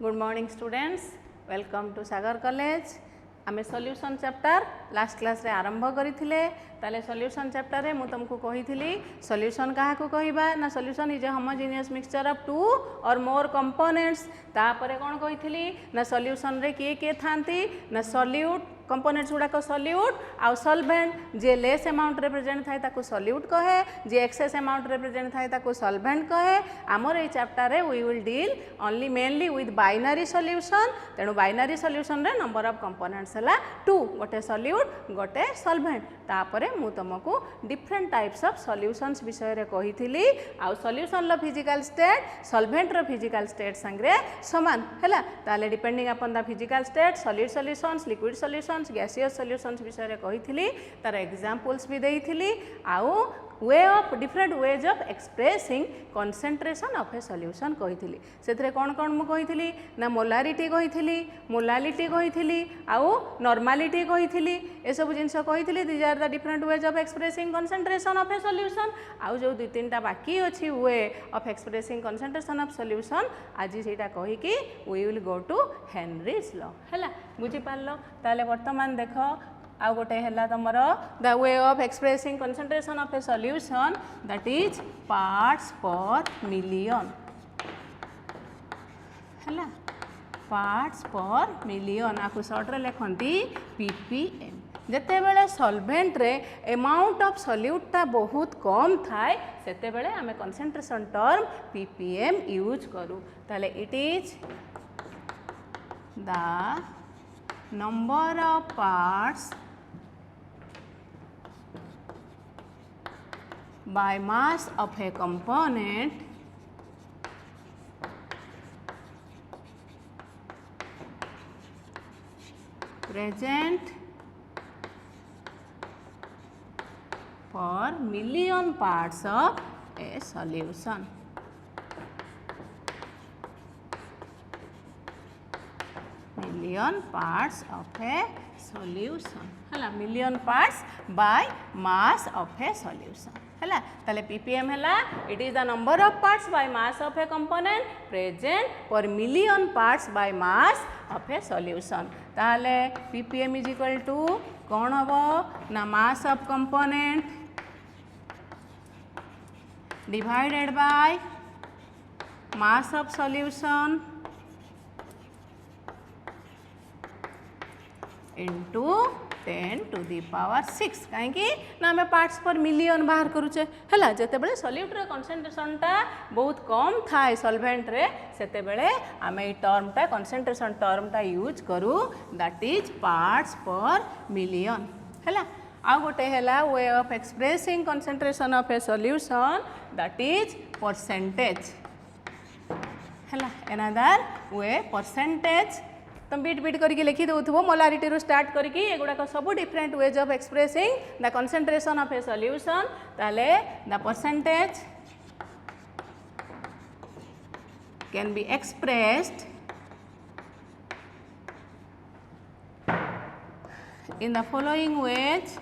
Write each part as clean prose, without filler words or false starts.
Good morning students, welcome to Sagar college. आमे solution chapter last class रे आरंभ करथिले। ताले सॉल्यूशन चैप्टर रे मु तुमको कहिथिली सॉल्यूशन काहा को कहिबा ना solution is a homogeneous mixture of two or more components. तापरे कोन कहिथिली ना सॉल्यूशन रे किए थांती ना सॉल्यूट कंपोनेंट्स गुड़ाक सॉल्यूट आउ सॉल्वेंट जे लेस अमाउंट रिप्रेजेंट थाए ताको सॉल्यूट कहे, जे एक्सेस अमाउंट रिप्रेजेंट थाए ताको सॉल्वेंट कहे। आमर ए चैप्टर रे we will deal only mainly with binary solution. तेणु बाइनरी सॉल्यूशन रे नंबर ऑफ कंपोनेंट्स हला 2, गोटे सॉल्यूट गोटे सॉल्वेंट। तापरे मु तुमको डिफरेंट टाइप्स ऑफ सॉल्यूशंस विषय रे कहिथिली। आउ सॉल्यूशन लो फिजिकल स्टेट सॉल्वेंट रो फिजिकल स्टेट संगे समान हैला। ताले depending upon the physical state solid solutions, liquid solutions, gaseous solutions विषय रे कहिथिली। तार एग्जांपल्स भी देइथिली। आउ way of different ways of expressing concentration of a solution कहिथिली। सेथरे कोन कोन मु कहिथिली ना मोलारिटी कहिथिली, मोलालिटी कहिथिली, आउ नॉर्मालिटी कहिथिली। ए सब जिंस कहिथिली। These are the different ways of expressing concentration of a solution. आउ जो दु तीनटा बाकी अछि way of expressing concentration of solution आज सेटा कहि कि we will go to Henry's law हैला। बुझी पारलो। ताले वर्तमान देखो आउ गोटे है तुमर the way of expressing concentration of a solution that is parts per million है। पार्ट्स पर मिलियन आपको सर्ट रे लिखती पीपीएम। जिते बेले सॉल्वेंट रे अमाउंट ऑफ सॉल्यूटा बहुत कम थाए सेते बेले आमे कंसंट्रेशन टर्म पीपीएम यूज करू। ताले it is the number of parts by mass of a component present for million parts of a solution. Million parts of a solution है। Million parts by mass of a solution है। ताले PPM है it is the number of parts by mass of a component present per million parts by mass of a solution. ताले PPM is equal to कौन हम ना mass of component divided by mass of solution into 10 to the power 6 कहीं ना आम parts per million बाहर करुचे है। जिते बड़े सॉल्यूट रे कंसंट्रेशन टा बहुत कम थाए सॉल्वेंट रे सेते बेले आम ये टर्म टा कंसंट्रेशन टर्म टा यूज करू that is parts per million है। आउ गोटे है way of expressing concentration of a solution that is percentage है। एनादर वे परसेंटेज तुम बीट बीट करके लिखी दो मोलारिटी रू स्टार्ट करके एगुड़ाक सब different ways of expressing the concentration of a solution. ताले the percentage can be expressed in the following ways.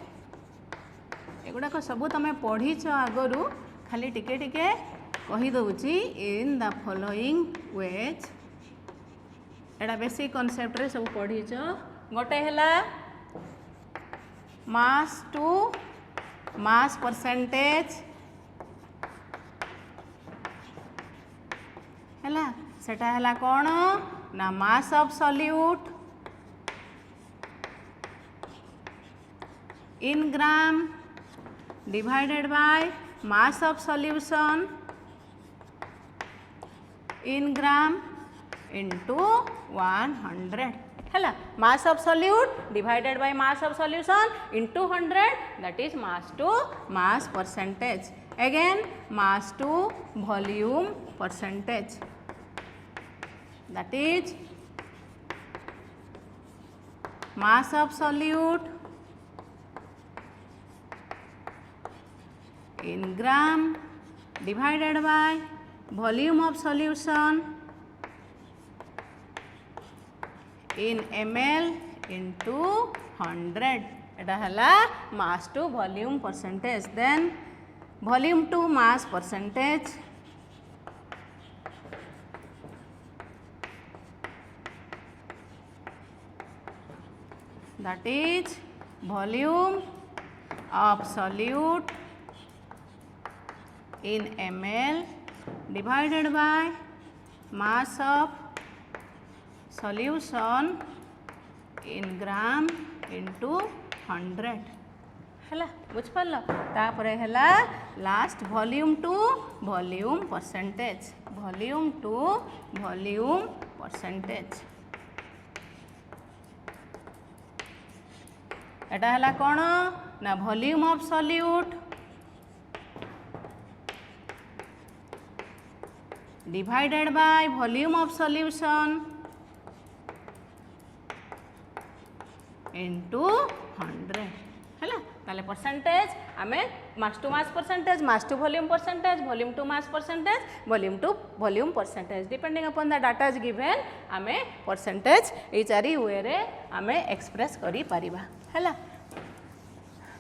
एगुड़ाक सब तुम पढ़ीच आगरू खाली टिके टिके कही दउची इन the following veg. Etah basic concept रे सब पढ़ीच। गोटे है मास टू मास परसेंटेज है। सेटा है कौन ना mass of solute in gram divided by mass of solution in gram into 100 है। Mass of solute divided by mass of solution into 100 that is mass to mass percentage. Again mass to volume percentage that is mass of solute in gram divided by volume of solution in ml into 100 एटा हला mass to volume percentage। then volume to mass percentage that is volume of solute in ml divided by mass of solution in gram into 100 है बुझिपार तापर है last volume to volume percentage volume to volume percentage एटा है कौन ना volume of solute divided by volume of solution into 100 है ताले परसेंटेज आम mass to mass percentage mass to volume to mass percentage volume to volume percentage depending upon the data is given आम percentage ये चारि वे रे आम express करि परिबा है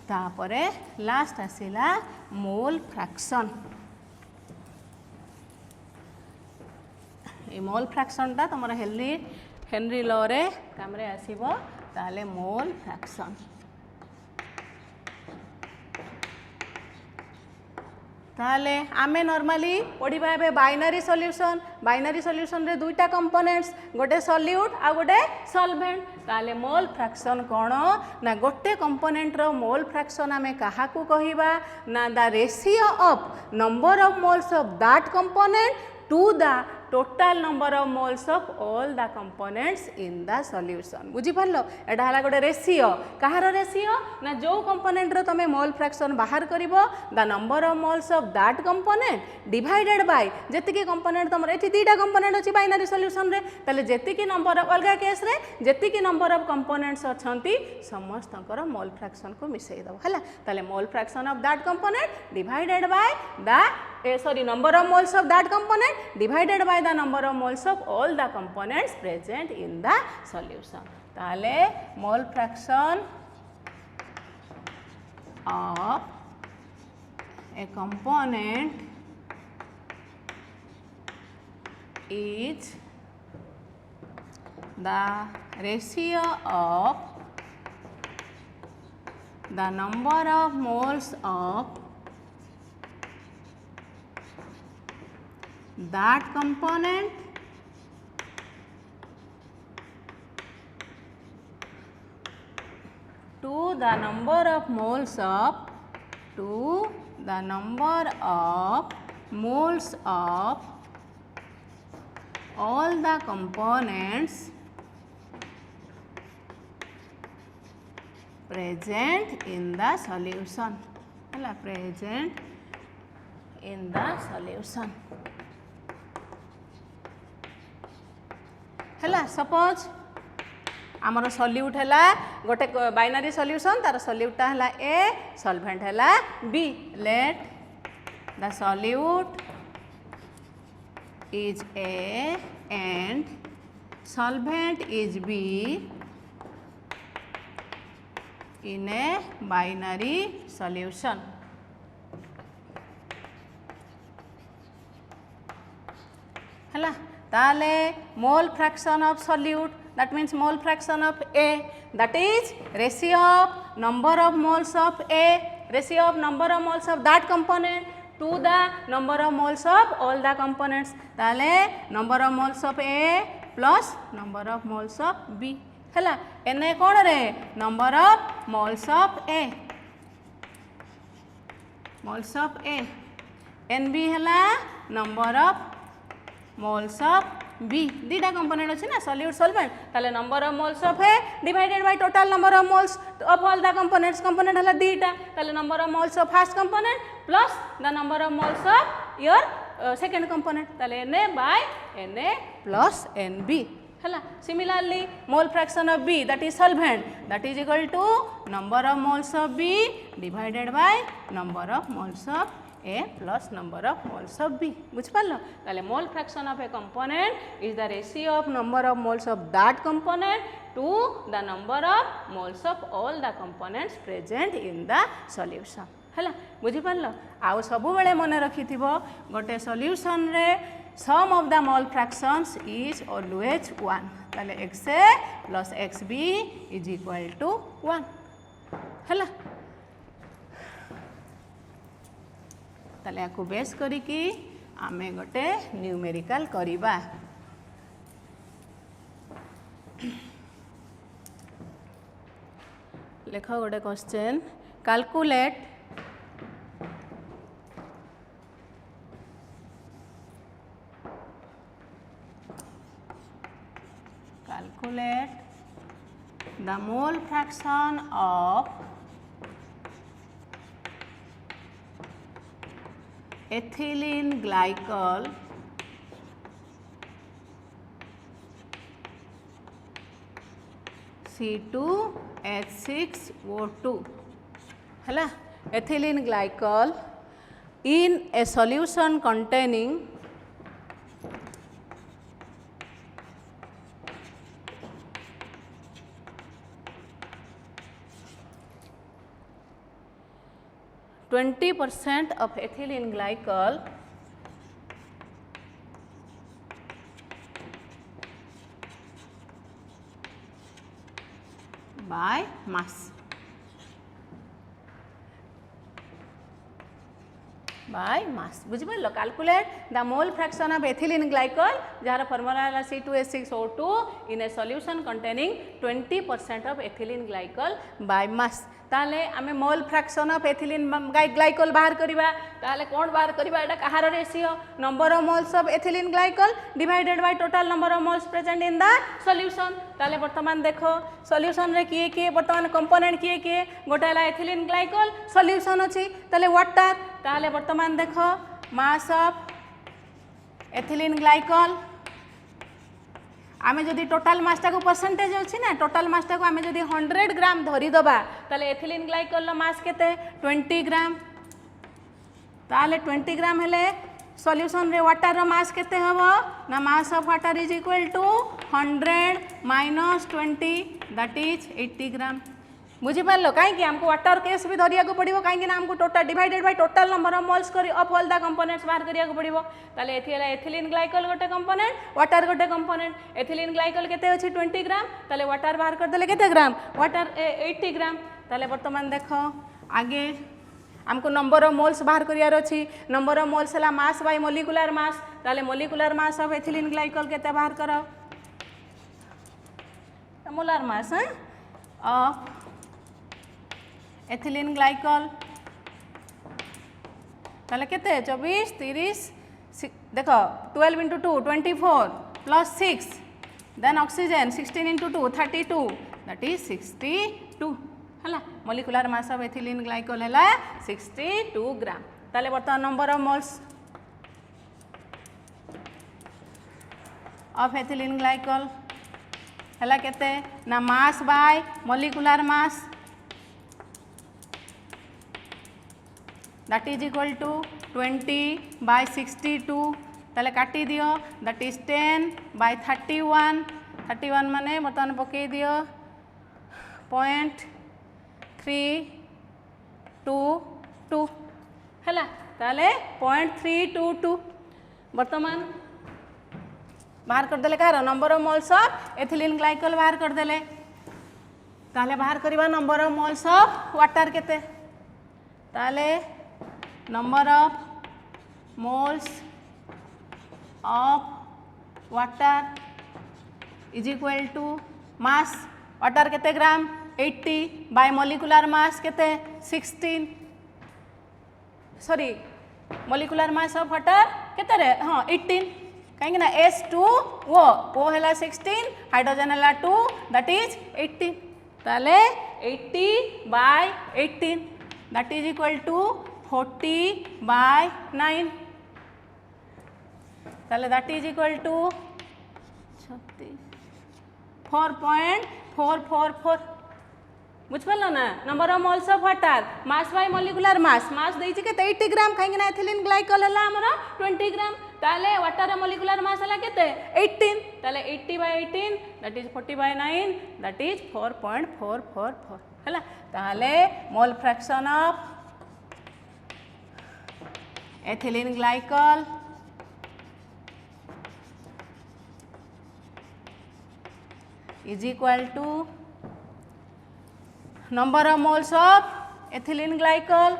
तापरे लास्ट आसिला मोल फ्रैक्शन ये मोल फ्रैक्शन टा तुम हेनरी लॉ रे काम रे आसीबो ताले मोल फ्रैक्शन ताले आमे नॉर्मली पढ़िबा एबे बाइनरी सॉल्यूशन रे दुईटा कंपोनेंट्स गोटे सॉल्यूट आ गोटे सॉल्वेंट ताले मोल फ्रैक्शन कौन ना गोटे कंपोनेंट रो मोल फ्रैक्शन आमे काहा को कहिबा ना the ratio of number of moles of that component to the total number of moles of all the components in the solution बुझी पारलो एटा हला गोटे रेशियो कहार रेशियो ना जो कंपोनेंट रो तमे मोल फ्रैक्शन बाहर करिवो the number of moles of that component divided by जेतिकी कंपोनेंट तमर एथि तीटा कंपोनेंट अछि बाइनरी सॉल्यूशन रे तले जेतिकी नंबर ऑफ अलगा केस रे जेतिकी नंबर ऑफ कंपोनेंट्स अछंती समस्तकर मोल फ्रैक्शन को मिसई दबो हला तले mole fraction of that component divided by the number of moles of that component divided by the number of moles of all the components present in the solution. ताले mole fraction of a component is the ratio of the number of moles of that component to the number of moles of all the components present in the solution है present in the solution है suppose आमर solute है गोटे binary solution तार सॉल्यूटा है A solvent है B let the solute is A and solvent is B in a binary solution है ताले mole fraction of solute that means mole fraction of A that is ratio of number of moles of A ratio of number of moles of that component to the number of moles of all the components ताले number of moles of A plus number of moles of B है एने कौन रे number of moles of A NB है number of moles of B दीटा component अच्छे ना solute solvent ताले number of moles of A divided by total number of moles of all the components component हला दीटा ताले number of moles of first component plus the number of moles of your second component ताले Na by Na plus Nb हला similarly mole fraction of B that is solvent that is equal to number of moles of B divided by number of moles of A plus number of moles of B बुझिपारलो ताले mole fraction of a component is the ratio of number of moles of that component to the number of moles of all the components present in the solution है बुझिपारलो आउ सब बेले मन रखिथिबो गोटे solution रे sum of the mole fractions is always 1 ताले XA plus XB is equal to 1 है ताले आपको बेस करिकी आमे गोटे न्यूमेरिकल करिबा लेख गोटे question calculate the mole fraction of ethylene glycol C2H6O2 है ethylene glycol in a solution containing 20% of ethylene glycol by mass बुझिपार calculate the mole fraction of ethylene glycol जार फॉर्मूला है C2H6O2 in a solution containing 20% of ethylene glycol by mass ताले आमे mole fraction of ethylene glycol बाहर करिबा ताले कोन बाहर करिबा एटा कहार ratio number of moles of ethylene glycol divided by total number of moles present in the solution ताले वर्तमान देखो सॉल्यूशन रे किए किए वर्तमान कंपोनेंट किए किए गोटाला एथिलीन ग्लाइकल सॉल्यूशन अछि ताले वाटर ताले वर्तमान देखो मास ऑफ एथिलीन ग्लाइकल आमे जदि टोटल मासटा को परसेंटेज अछि ना टोटल मासटा को आमे जदि 100 ग्राम धरि दबा ताले एथिलीन ग्लाइकल लो मास केते 20 ग्राम ताले 20 ग्राम हेले सॉल्यूशन रे वाटर रो मास केते हबो ना mass of water is equal to 100 minus 20 that is 80 gram बुझी पारलो कहीं हमको वाटर केस भी धरिया को पड़ो कहीं हमको total divided by total number of moles करी ऑफ ऑल द कंपोनेंट्स बाहर करिया को पड़ो ताले एथिलीन ग्लाइकल गोटे कंपोनेंट वाटर गोटे कंपोनेंट एथिलीन ग्लाइकल केते अछि 20 ग्राम ताले वाटर बाहर कर देले केते ग्राम वाटर 80 ग्राम ताले वर्तमान देखो आगे हमको नंबर ऑफ मोल्स बाहर करियार अछि नंबर ऑफ मोल्स हला मास बाय मोलिकुलर मास ताले molecular mass of ethylene glycol केते बाहर करो molar mass of ethylene glycol ताले केते 24 30 देखो 12 into 2 24 plus 6 then oxygen 16 into 2 32 that is 62 हला molecular mass of ethylene glycol हला 62 ग्राम ताले वर्तमान number of moles of ethylene glycol हला केते ना mass by molecular mass that is equal to 20 by 62 ताले काटी दियो that is 10 by 31 माने बर्तमान पकई दियो 0.322 हैला ताले 0.322 वर्तमान बाहर कर देले कार number of moles of ethylene glycol बाहर कर देले ताले बाहर करबा number of moles of water केते ताले number of moles of water is equal to mass water केते ग्राम 80 बाय मोलिकुलर मास केते 16 sorry molecular mass of water केते रे हां 18 कहीं ना S2 वो हला 16 हाइड्रोजन हला 2 दैट इज 18 ताले 80 by 18 that is equal to 40 by 9 ताले दैट इज इक्वल टू 4.444 बुझ पालो ना number of moles of water mass by molecular मास देई के 80 ग्राम कहीं ना एथिलीन ग्लाइकल हला हमरा 20 ग्राम ताले वाटर मोलिकुलर मास हला केते 18 ताले 80 by 18 that is 40 by 9 that is 4.444 हला ताले mole fraction of ethylene glycol is equal to number of moles of ethylene glycol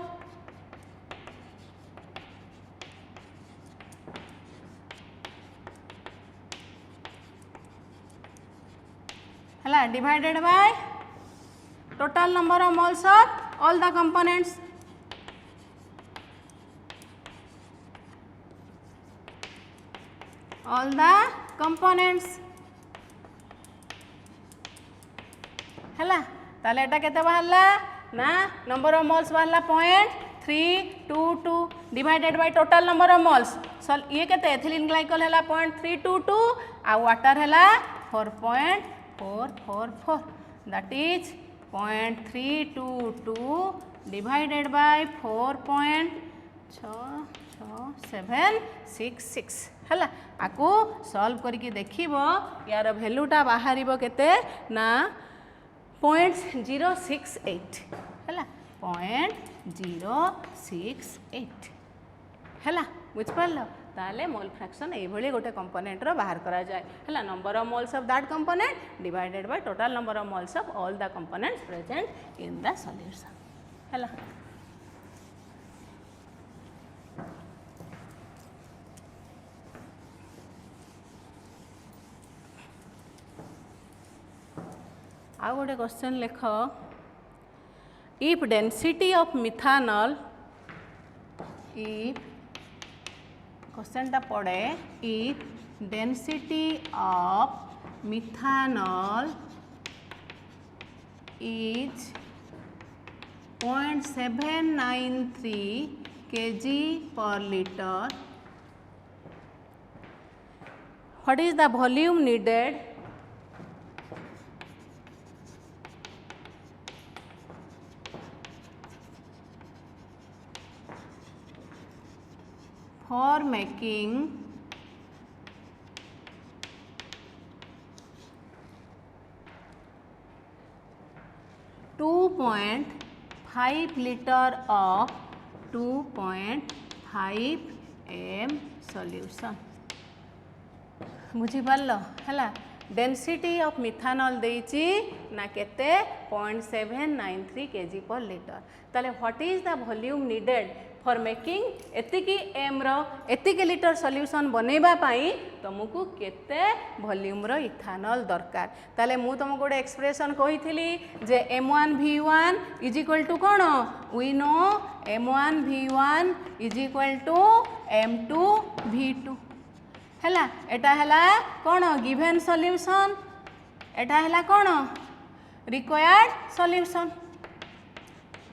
है divided by total number of moles of all the components. All the components है ताले एटा केते बाहरला ना number of moles बाहरला 0.322 divided by total number of moles ये केते ethylene glycol हैला 0.322 आ वाटर हैला 4.444 दैट इज 0.322 divided by 4.66766 है आपको सॉल्व करके देखिबो यार वैल्यूटा बाहरिबो केते ना 0.068 है 0.068 है बुझिपार ताले मोल फ्रैक्शन ये गोटे कंपोनेंट रो बाहर करा जाए है number of moles of that component divided by total number of moles of all the components present in the solution है आ गोटे क्वेश्चन लिख if density of methanol if question टा पड़े if density of methanol is 0.793 kg per liter, what is the volume needed for making 2.5 liter of 2.5 m solution बुझीपार है density of methanol देइची ना केते 0.793 kg पर litre ताले what is the volume needed for making एतिकी M रो एतिकी litre solution बनैबा पाई तुमको केते वॉल्यूम रो इथानॉल दरकार ताले मु तुमको गोटे एक्सप्रेशन कहिथिली जे m1v1 इज इक्वल टू कोन we know m1v1 is equal to m2v2 हैला एटा हैला कोन गिवन सॉल्यूशन एटा हैला कोन रिक्वायर्ड सॉल्यूशन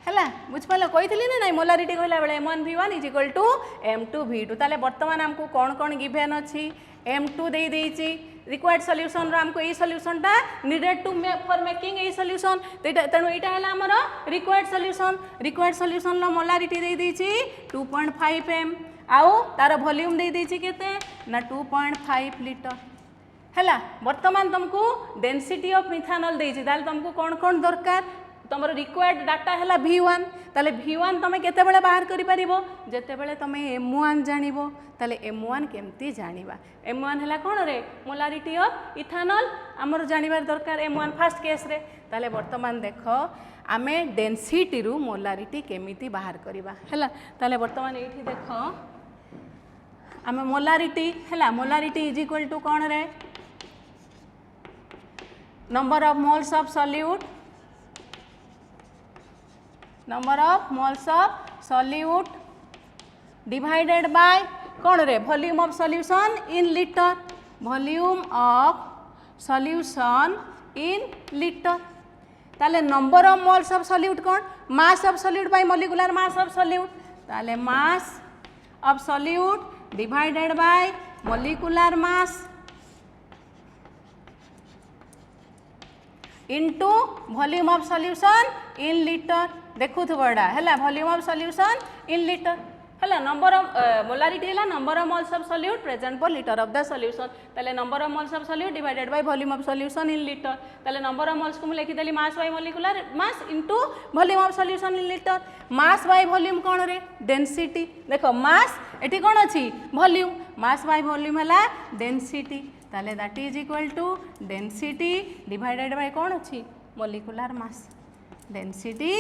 है बुझिपाल कही ना ना मोलारिटी कहला बेले m1v1 is equal to m2v2 ताले वर्तमान हमको कौन कौन गिवन अच्छी m2 दे देइची रिक्वायर्ड सॉल्यूशन रो हमको ये सॉल्यूशनटा नीडेड टू फॉर मेकिंग ये सॉल्यूशन तेणु यहाँ है आमर रिक्वायर्ड सॉल्यूशन रो मोलारिटी दे देइची 2.5 m आउ तार वॉल्यूम दे देइची केते ना 2.5 लीटर है वर्तमान तुमको डेंसिटी ऑफ मिथानॉल देइची ताले तुमको कौन कौन दरकार तुम रिक्वायर्ड डाटा है V1 ताले V1 तुम केते बेले बाहर करि परिबो जेते बेले तुम M1 जानिबो ताले M1 केमती जानिबा M1 हैला कोन रे मोलारिटी ऑफ इथानॉल हमर जानिबार दरकार M1 फर्स्ट केस रे ताले वर्तमान देखो आमे डेंसिटी रु मोलारिटी केमिति बाहर करिबा हैला ताले वर्तमान एठी देखो आमे मोलारिटी हैला मोलारिटी इज इक्वल टू कोन रे number of moles of solute number of moles of solute divided by कौन रे volume of solution in liter volume of solution in liter ताले number of moles of solute कौन mass of solute by molecular mass of solute ताले mass of solute divided by molecular mass into volume of solution in liter देखु थोड़ा है volume of solution in litre है number of molarity है number of moles of solute present per litre of the solution ताले number of moles of solute divided by volume of solution in litre ताले number of moles को मुझे लिखिदेली mass by molecular mass into volume of solution in litre mass by volume कौन रे density देखो mass एटी कौन अच्छी वॉल्यूम मास बाय वॉल्यूम है डेंसिटी ताले that is equal to density divided by कौन अच्छी molecular mass density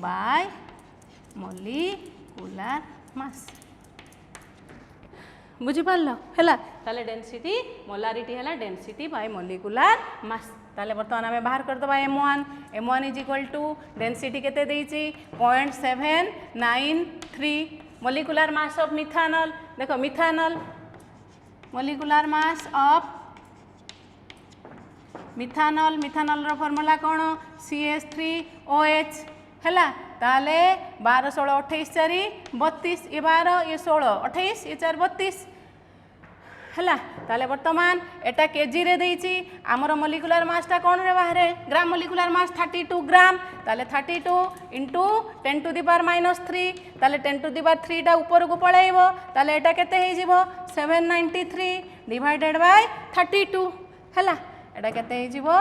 by molecular mass बुझिपार है ताले डेंसिटी मोलारिटी है डेंसिटी बाय मॉलिक्यूलर मास ताले बर्तमान आम बाहर करदे m1 is equal to density केते देइची 0.793 मॉलिक्यूलर मास ऑफ मिथानल देखो methanol molecular mass of methanol methanol रो फॉर्मूला कौन CH3OH है ताले 12 16 28 4 32 ये 12 ये 16 28 ये 4 32 है ताले वर्तमान एटा केजी रे देइची आमर मॉलिक्यूलर मासटा कौन रे बाहर ग्राम मॉलिक्यूलर मास 32 ग्राम ताले 32 इंटू 10 टू द पावर -3 ताले 10 टू द पावर 3 टा ऊपर को पळेइबो ताले एटा केते हे जिवो 793 डिवाइडेड बाय 32 है एटा केते हे जिवो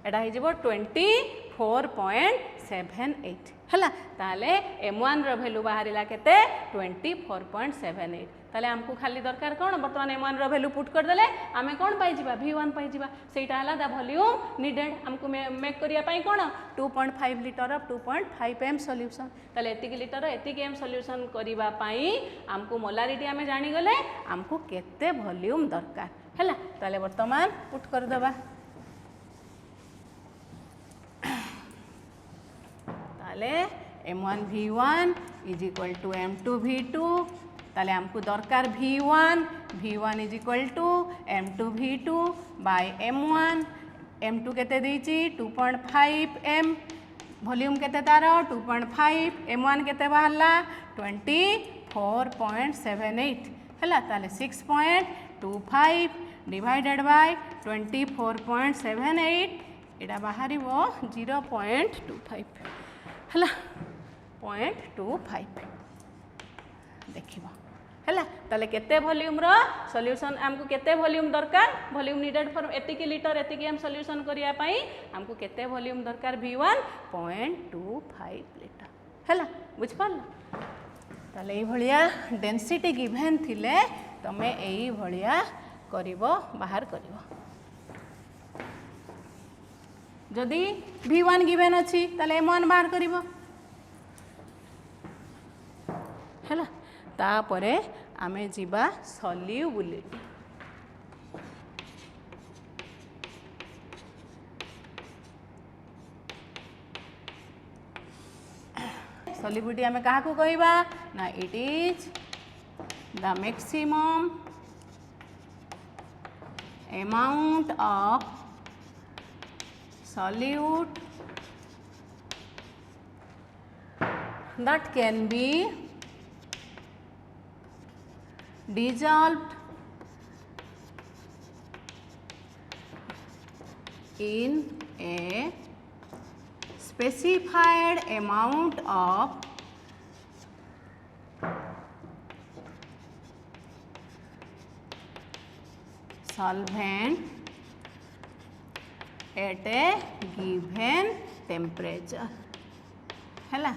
एटा हे जिवो 24.78 है ताले m1 रो वैल्यू बाहरिला केते 24.78 ताले हमको खाली दरकार कौन बर्तमान m1 रो वैल्यू पुट कर देले आमे कौन पाई जिबा v1 पाई जिबा सेटा हला द वॉल्यूम नीडेड हमको मेक करिया पाई कौन 2.5 लीटर ऑफ 2.5 m सॉल्यूशन ताले एतिक लीटर एतिक m सॉल्यूशन करिबा पाई हमको मोलारिटी आमे जानि गले हमको केते वॉल्यूम दरकार है ताले वर्तमान पुट कर दबा ताले m1 v1 is equal to m2 v2 ताले हमको दरकार v1 is equal to m2 v2 bye m1 m2 केते देइची 2.5 m वॉल्यूम केते तार 2.5 m1 केते बाहरला 24.78 है ताले 6.25 डिवाइडेड बाय 24.78 एटा बाहर 0.25 है 0.25 देखिबो है ताले केते वॉल्यूम रो सॉल्यूशन हमको केते वॉल्यूम दरकार वॉल्यूम नीडेड फॉर एतिकी लीटर एतिकी हम सॉल्यूशन करिया पाई हमको केते वॉल्यूम दरकार v1 0.25 लीटर है बुझ पारला ताले एई भलिया डेंसिटी गिवन थिले तमे एई भलिया करिवो बाहर करिवो जदि v1 गिवन अच्छी ताले m1 बाहर करिवो है तापरे आमे जीवा सॉल्युबिलिटी सॉल्युबिलिटी आमे कहा को कहबा ना it is the maximum amount of solute that can be dissolved in a specified amount of solvent at a given temperature है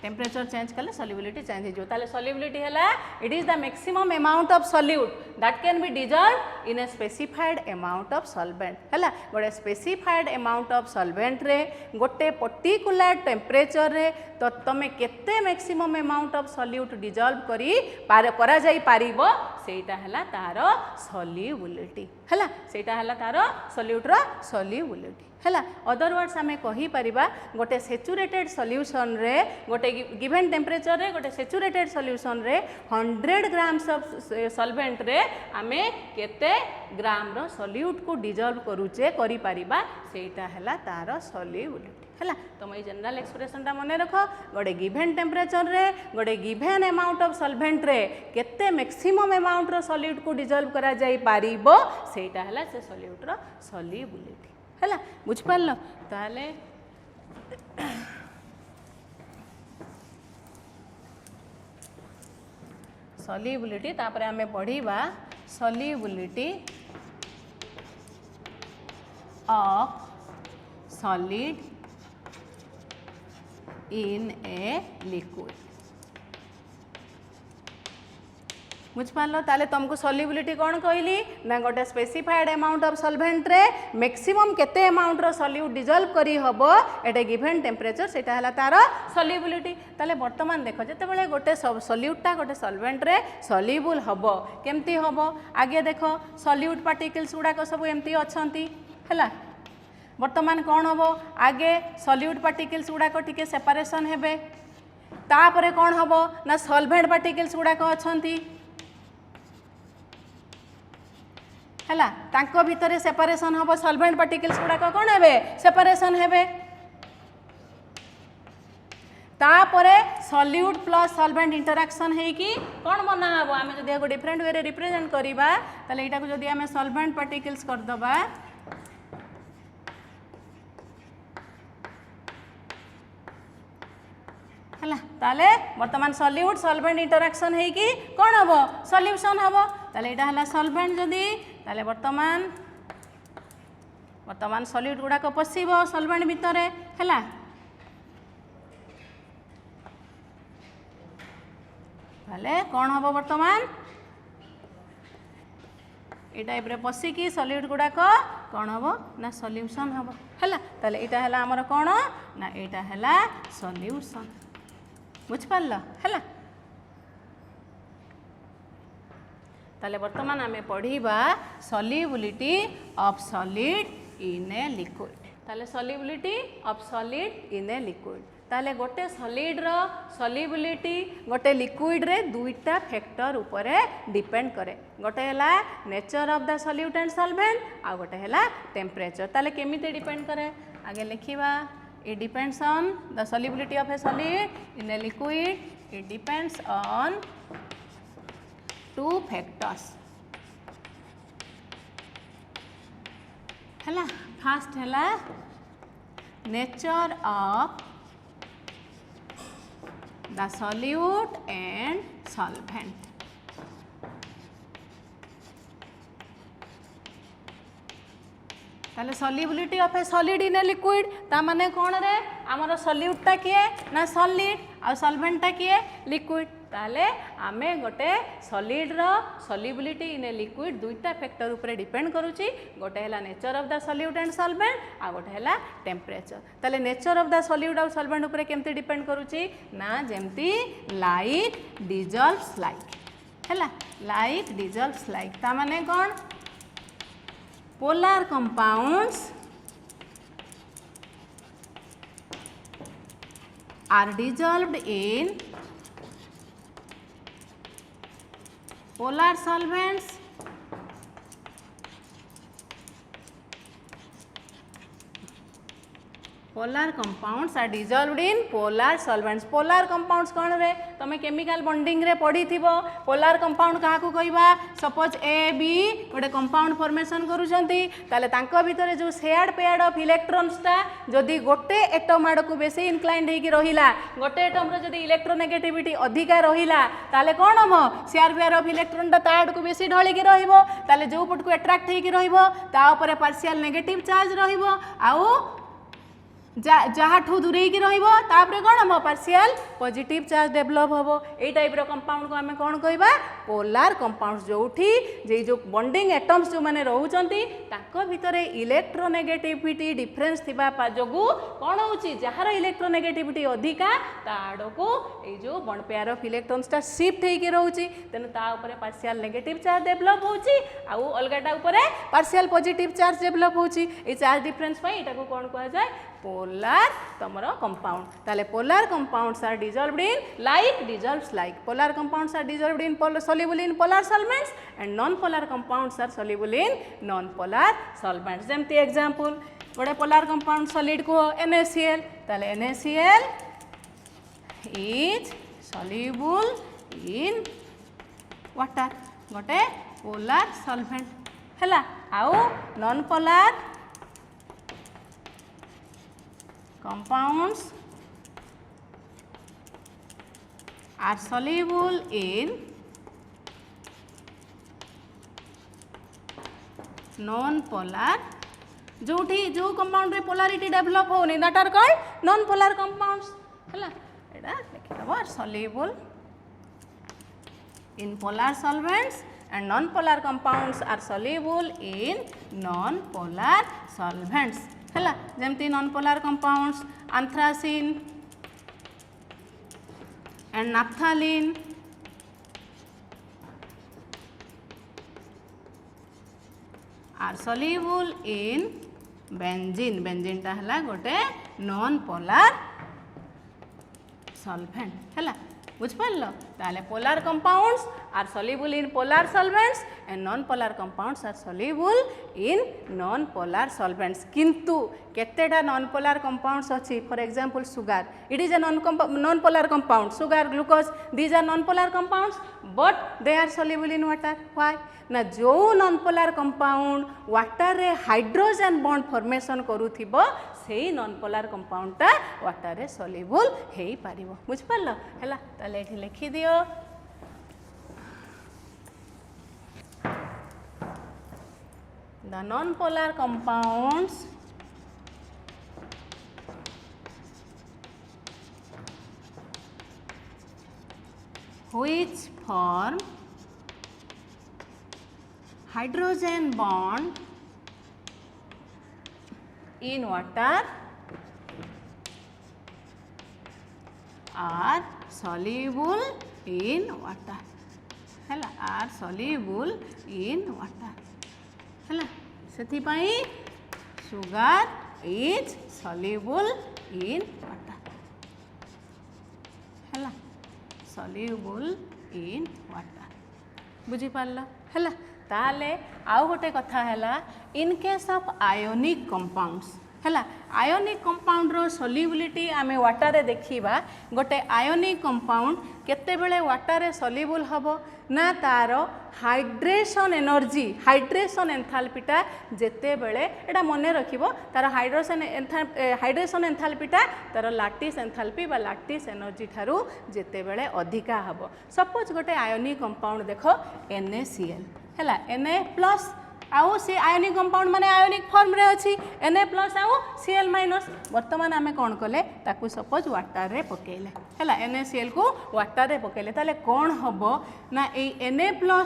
टेम्परेचर चेंज कले सॉल्युबिलिटी चेंज हो ताले सॉल्युबिलिटी है it is the maximum amount of solute that can be dissolve in a specified amount of solvent है गोटे specified amount of solvent रे गोटे particular temperature रे तो तमे केते maximum amount of solute dissolve करा जाई पारिबो सेटा हला तार सॉल्युबिलिटी है सेटा हला तार सॉल्यूट रो सॉल्युबिलिटी है अदरवर्ड्स आम कहीपर गोटे सेचुरेटेड सॉल्यूशन रे गोटे गिवन टेम्परेचर रे गोटे सेचुरेटेड सॉल्यूशन रे 100 ग्राम्स ऑफ सॉल्वेंट रे आमे केते ग्राम रो सॉल्यूट को डिजॉल्व करूचे करि परिबा सेटा हला तार सॉल्युबिलिटी है तुम ये जनरल एक्सप्रेशन मन रख गोटे गिवन टेम्परेचर रे गोटे गिवन अमाउंट ऑफ सॉल्वेंट रे केते मैक्सिमम अमाउंट रो सॉल्यूट को डिजॉल्व करा जाई पारिबो सेटा हला से सॉल्यूट रो सॉल्युबिलिटी है बुझिपार ताले सॉल्युबिलिटी तापर आमे पढ़ीबा solubility of solid in a liquid बुझिपार ताले तुमको सॉल्युबिलिटी कौन कहली ना गोटे स्पेसिफाइड अमाउंट ऑफ सॉल्वेंट रे मैक्सिमम केते अमाउंट रो सॉल्यूट डिजॉल्व करी हबो एटा गिवन टेम्परेचर सेटा हला तार सॉल्युबिलिटी ताले वर्तमान देखो जते बेले गोटे सॉल्यूटटा गोटे सॉल्वेंट रे सॉल्युबल हबो केमती हबो आगे देखो सॉल्यूट पार्टिकल्स गुडा को सब एमती अछंती हला वर्तमान कौन हबो आगे सॉल्यूट पार्टिकल्स गुडा को टिके सेपरेशन हेबे तापरे कौन हबो ना सॉल्वेंट पार्टिकल्स गुडा को अछंती हैला तांको भितरे सेपरेशन हबो सॉल्वेंट पार्टिकल्स गुडा को कौन हेबे सेपरेशन हेबे तापरे सॉल्यूट प्लस सॉल्वेंट इंटरैक्शन है कि कौन बना हबो आमे जदी एगो डिफरेंट वे रे रिप्रेजेंट करिबा तले एटा को जदी आमे सॉल्वेंट पार्टिकल्स कर दबा हैला ताले वर्तमान सॉल्यूट सॉल्वेंट इंटरैक्शन है कि कौन हबो सॉल्यूशन हबो ताले एटा हला सॉल्वेंट जदी ताले वर्तमान सॉल्यूट गुडा को पसिबो सॉल्वेंट भितरे हैला ताले कौन हबो वर्तमान ए टाइप रे पसिकी सॉल्यूट गुडा को कौन हबो ना सॉल्यूशन हबो हैला ताले एटा हला हमर कौन ना एटा हला सॉल्यूशन बुझ पारला हैला ताले वर्तमान आमे पढ़ीबा solubility of solid in a liquid ताले solubility of solid in a liquid ताले गोटे सॉलिड रो सॉल्युबिलिटी गोटे लिक्विड रे दुईटा फैक्टर उपरे डिपेंड करे गोटे हला nature of the solute and solvent आ गोटे हला टेम्परेचर ताले केमिते डिपेंड करे आगे लिखिबा it depends on the solubility of a solid in a liquid it depends on two factors hela first hela nature of the solute and solvent ताले solubility of A solid in a liquid ता माने कौन रे आमर सॉल्यूटटा किए ना solid आ सॉल्वेंटटा किए liquid ताले आमे गोटे सॉलिड रो सॉल्युबिलिटी इन ए लिक्विड दुईटा फैक्टर ऊपर डिपेंड करूची गोटे हला nature of the solute and solvent आ गोटे हला टेम्परेचर ताले नेचर ऑफ द सॉल्यूट और सॉल्वेंट ऊपर केमती डिपेंड करूची ना जेमती लाइक डिजॉल्व्स लाइक हला लाइक डिजॉल्व्स लाइक ता माने कौन polar compounds are dissolved in polar solvents polar compounds are dissolved in polar solvents polar compounds कौन रे तमे केमिकल बॉन्डिंग रे पढ़ी थिबो polar compound काहा को कहबा सपोज ए बी गोटे कंपाउंड फॉर्मेशन करूछंती ताले तांको भितरे जो शेयर्ड पेयर्ड ऑफ इलेक्ट्रॉन्स ता जदी गोटे एटम आड़ को बेसी इनक्लाइंड हेकी रहिला गोटे एटम रे जदी इलेक्ट्रोनेगेटिविटी अधिका रहिला ताले कोन हम शेयर पेयर ऑफ इलेक्ट्रॉन ता आड़ को बेसी ढळी के रहिबो ताले जो पट को अट्रैक्ट हेकी रहिबो ता ऊपर पार्शियल नेगेटिव चार्ज रहिबो आउ जहाँ ठू दूरे की रहिबो तापरे कोन हम पार्शियल पॉजिटिव चार्ज डेवलप होबो ए टाइप रो कंपाउंड को हमें कोन कहबा पोलार कंपाउंड्स जोठी जे जो बॉन्डिंग एटम्स जो माने रहउचंती ताको भितरे इलेक्ट्रोनेगेटिविटी डिफरेंस थिबा जोगु कोन होउची जहार इलेक्ट्रोनेगेटिविटी अधिका ताडो को ए जो बॉन्ड पेयर ऑफ इलेक्ट्रॉन्स ता शिफ्ट हे के रहउची तेन ता ऊपर पार्शियल नेगेटिव चार्ज डेवलप होउची आ अलगाटा ऊपर पार्शियल पॉजिटिव चार्ज डेवलप होउची ए चार्ज डिफरेंस पई एटा को कोन कहा जाय polar तमरो compound ताले polar compounds are dissolved in like dissolves like polar compounds are dissolved in soluble in polar solvents and non polar compounds are soluble in non polar solvents जेमती example गोटे polar compound solid को NaCl ताले NaCl is soluble in water गोटे polar solvent हैला आउ non polar compounds are soluble in non polar जोठी जो compound रे polarity develop होनी that are called non polar compounds है एटा लिखिदेव soluble in polar solvents and non-polar compounds are soluble in non-polar solvents है जमती non-polar compounds anthracene and naphthalene are soluble in benzene benzene टा है गोटे non-polar solvent है बुझिपार ताले polar compounds are soluble in polar solvents and non-polar compounds are soluble in non-polar solvents किंतु केतेटा non-polar compounds अच्छी for example sugar it is a non-polar compound sugar glucose these are non-polar compounds but they are soluble in water why ना जो non-polar compound water रे hydrogen bond formation करूथिबो सेही non-polar compound टा water रे soluble हेई पारिबो बुझ पारलो हैला ताले एठी लिखि दियो the non-polar compounds which form hydrogen bond in water are soluble in water हैला are soluble in water हैला सेथि पई sugar is soluble in water हैला soluble in water बुझी पारला हैला ताले आउ गोटे कथा हैला in case of ionic compounds हैला आयोनिक कंपाउंड रो सॉल्युबिलिटी आमे वाटर रे देखिबा गोटे आयोनिक कंपाउंड केते बेले वाटर रे सॉल्युबल हबो ना तारो हाइड्रेशन एनर्जी हाइड्रेशन एंथैल्पीटा जेते बेले एटा मने रखिबो तारो हाइड्रेशन एंथैल्पीटा तारो लैटिस एंथैल्पी बा लैटिस एनर्जी थारु जेते बेले अधिका हबो सपोज गोटे आयोनिक कंपाउंड देखो NaCl हैला Na+ आउ से आयोनिक कंपाउंड माने आयोनिक फॉर्म रे अछि Na+ आउ Cl- वर्तमान आमे कोन कले ताकू सपोज वाटर रे पकेले हैला NaCl को वाटर रे पकेले ताले कोन हबो ना ए Na+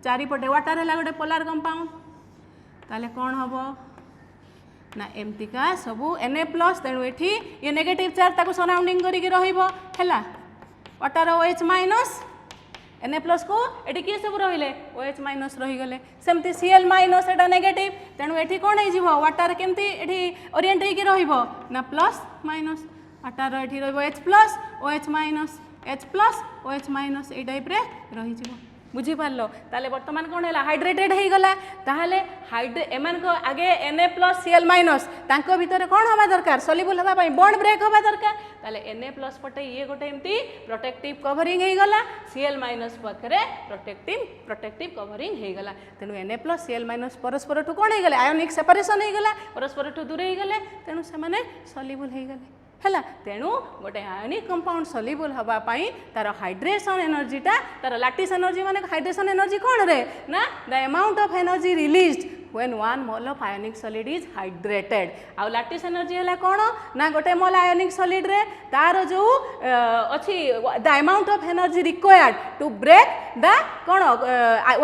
चारि पटे वाटर हैला गोटे पोलार कंपाउंड ताले कोन हबो ना एमतिका सबु Na+ तेनु एठी ये नेगेटिव चार्ज ताकू सराउंडिंग करी के रहिबो हैला वाटर OH- Na+ को एटी किए सब रहिले OH- रही गले सेमती Cl- एटा नेगेटिव तेणु एठी कोन हे जिवो वाटर केमती एठी ओरिएंट हे के रहिबो ना प्लस माइनस वाटर एठी रहिबो H+ OH- H+ OH- ए टाइप रे रही जिवो बुझी पारलो ताले वर्तमान कोन हैला हाइड्रेटेड हे गला ताहाले एमान को आगे Na+ Cl- तांको भीतर कोन हवा दरकार सॉल्युबल हवा पई बॉन्ड ब्रेक हवा दरकार ताले Na+ पटे ये गोटे एमती प्रोटेक्टिव कवरिंग हे गला Cl- पखरे प्रोटेक्टिव कवरिंग हे गला तेनु Na+ Cl- परस्पर ठु कोन हे गले आयोनिक सेपरेशन हे गला परस्पर ठु दूर हे गले तेनु से माने सॉल्युबल हे गले हैला तेणु गोटे आयोनिक कंपाउंड सॉल्युबल हवा पाई तार हाइड्रेशन एनर्जीटा तार लैटिस एनर्जी माने हाइड्रेशन एनर्जी कोन रे ना the amount of energy released when 1 mole of ionic solid is hydrated आउ लैटिस एनर्जी हैला कोन ना गोटे मोल आयोनिक सॉलिड रे तार जो अछि the amount of energy required to break the कोन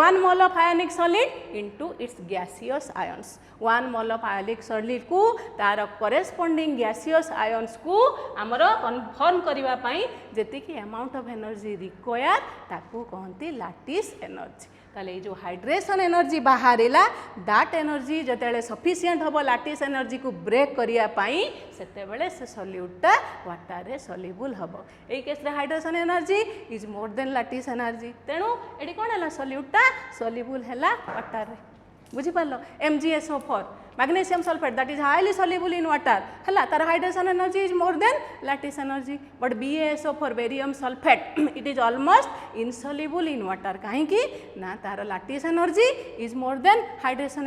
1 mole of ionic solid into its gaseous ions 1 mole of ionic solid को तार करेस्पोंडिंग gaseous ions को हमरो कन्फर्म करिवा पई जेति कि अमाउंट ऑफ एनर्जी रिक्वायर ताकू कहंती लैटिस एनर्जी ताले जो हाइड्रेशन एनर्जी बाहरिला दैट एनर्जी जतेले सफिशिएंट हबो लैटिस एनर्जी को ब्रेक करिया पाई सेते बेले से सॉल्यूटटा वाटर रे सॉल्युबल हबो एई केस रे hydration energy is more than lattice energy तेनु एडी कोन हला सॉल्यूटटा सॉल्युबल हला वाटर रे बुझी पारलो MgSO4 magnesium sulfate that is highly soluble in water हला तार hydration energy is more than lattice energy but BaSO4 barium sulphate it is almost insoluble in water काहे कि ना तार lattice energy is more then hydration